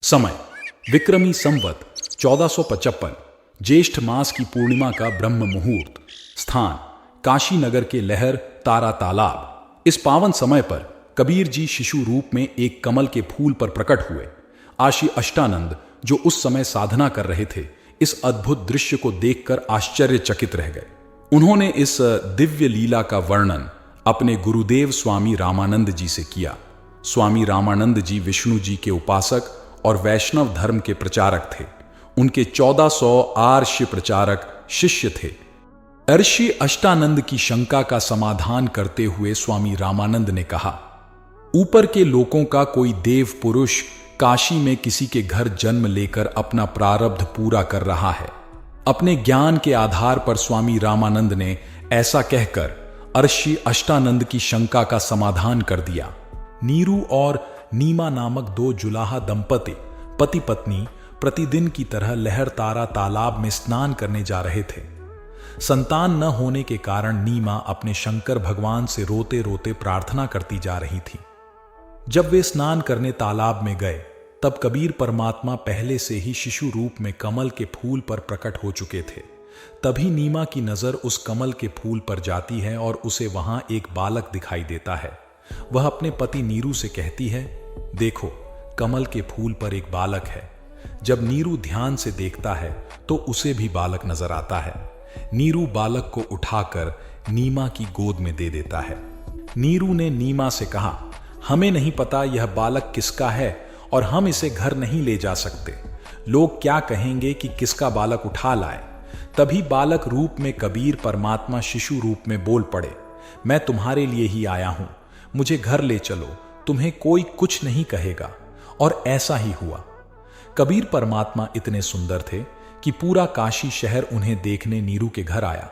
समय विक्रमी संवत 1455 ज्येष्ठ मास की पूर्णिमा का ब्रह्म मुहूर्त। स्थान काशी नगर के लहर तारा तालाब। इस पावन समय पर कबीर जी शिशु रूप में एक कमल के फूल पर प्रकट हुए। आशी अष्टानंद जो उस समय साधना कर रहे थे, इस अद्भुत दृश्य को देखकर आश्चर्यचकित रह गए। उन्होंने इस दिव्य लीला का वर्णन अपने गुरुदेव स्वामी रामानंद जी से किया। स्वामी रामानंद जी विष्णु जी के उपासक और वैष्णव धर्म के प्रचारक थे। उनके 1400 आर्ष प्रचारक शिष्य थे। अर्षि अष्टानंद की शंका का समाधान करते हुए स्वामी रामानंद ने कहा, ऊपर के लोकों का कोई देव पुरुष काशी में किसी के घर जन्म लेकर अपना प्रारब्ध पूरा कर रहा है। अपने ज्ञान के आधार पर स्वामी रामानंद ने ऐसा कहकर अर्षि अष्टानंद की शंका का समाधान कर दिया। नीरू और नीमा नामक दो जुलाहा दंपति पति पत्नी प्रतिदिन की तरह लहर तारा तालाब में स्नान करने जा रहे थे। संतान न होने के कारण नीमा अपने शंकर भगवान से रोते रोते प्रार्थना करती जा रही थी। जब वे स्नान करने तालाब में गए, तब कबीर परमात्मा पहले से ही शिशु रूप में कमल के फूल पर प्रकट हो चुके थे। तभी नीमा की नजर उस कमल के फूल पर जाती है और उसे वहां एक बालक दिखाई देता है। वह अपने पति नीरू से कहती है, देखो, कमल के फूल पर एक बालक है। जब नीरू ध्यान से देखता है तो उसे भी बालक नजर आता है। नीरू बालक को उठाकर नीमा की गोद में दे देता है। नीरू ने नीमा से कहा, हमें नहीं पता यह बालक किसका है और हम इसे घर नहीं ले जा सकते। लोग क्या कहेंगे कि किसका बालक उठा लाए। तभी बालक रूप में कबीर परमात्मा शिशु रूप में बोल पड़े, मैं तुम्हारे लिए ही आया हूं, मुझे घर ले चलो, तुम्हें कोई कुछ नहीं कहेगा। और ऐसा ही हुआ। कबीर परमात्मा इतने सुंदर थे कि पूरा काशी शहर उन्हें देखने नीरू के घर आया।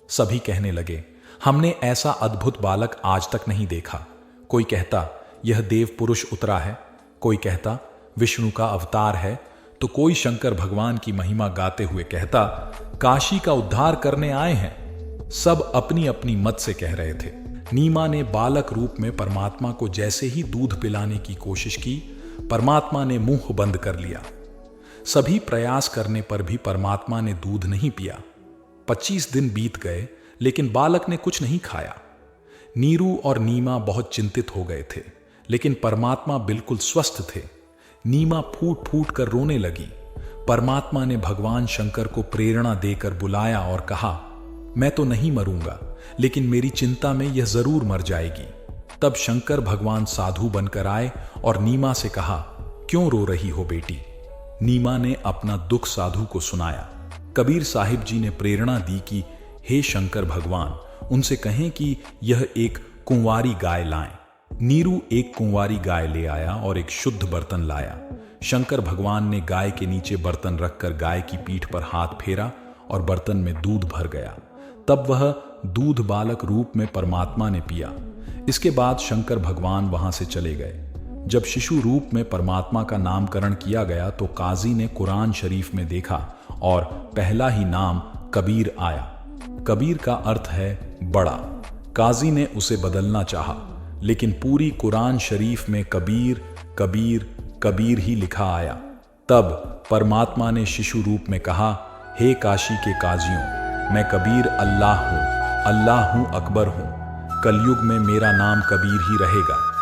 सभी कहने लगे, हमने ऐसा अद्भुत बालक आज तक नहीं देखा। कोई कहता यह देव पुरुष उतरा है, कोई कहता विष्णु का अवतार है, तो कोई शंकर भगवान की महिमा गाते हुए कहता काशी का उद्धार करने आए हैं। सब अपनी अपनी मत से कह रहे थे। नीमा ने बालक रूप में परमात्मा को जैसे ही दूध पिलाने की कोशिश की, परमात्मा ने मुंह बंद कर लिया। सभी प्रयास करने पर भी परमात्मा ने दूध नहीं पिया। 25 दिन बीत गए, लेकिन बालक ने कुछ नहीं खाया। नीरू और नीमा बहुत चिंतित हो गए थे, लेकिन परमात्मा बिल्कुल स्वस्थ थे। नीमा फूट फूट कर रोने लगी। परमात्मा ने भगवान शंकर को प्रेरणा देकर बुलाया और कहा, मैं तो नहीं मरूंगा, लेकिन मेरी चिंता में यह जरूर मर जाएगी। तब शंकर भगवान साधु बनकर आए और नीमा से कहा, क्यों रो रही हो बेटी। नीमा ने अपना दुख साधु को सुनाया। कबीर साहिब जी ने प्रेरणा दी कि हे शंकर भगवान, उनसे कहें कि यह एक कुंवारी गाय लाएं। नीरू एक कुंवारी गाय ले आया और एक शुद्ध बर्तन लाया। शंकर भगवान ने गाय के नीचे बर्तन रखकर गाय की पीठ पर हाथ फेरा और बर्तन में दूध भर गया। तब वह दूध बालक रूप में परमात्मा ने पिया। इसके बाद शंकर भगवान वहां से चले गए। जब शिशु रूप में परमात्मा का नामकरण किया गया तो काजी ने कुरान शरीफ में देखा और पहला ही नाम कबीर आया। कबीर का अर्थ है बड़ा। काजी ने उसे बदलना चाहा, लेकिन पूरी कुरान शरीफ में कबीर कबीर कबीर ही लिखा आया। तब परमात्मा ने शिशु रूप में कहा, हे काशी के काजियों, मैं कबीर अल्लाह हूं अकबर हूं। कलयुग में मेरा नाम कबीर ही रहेगा।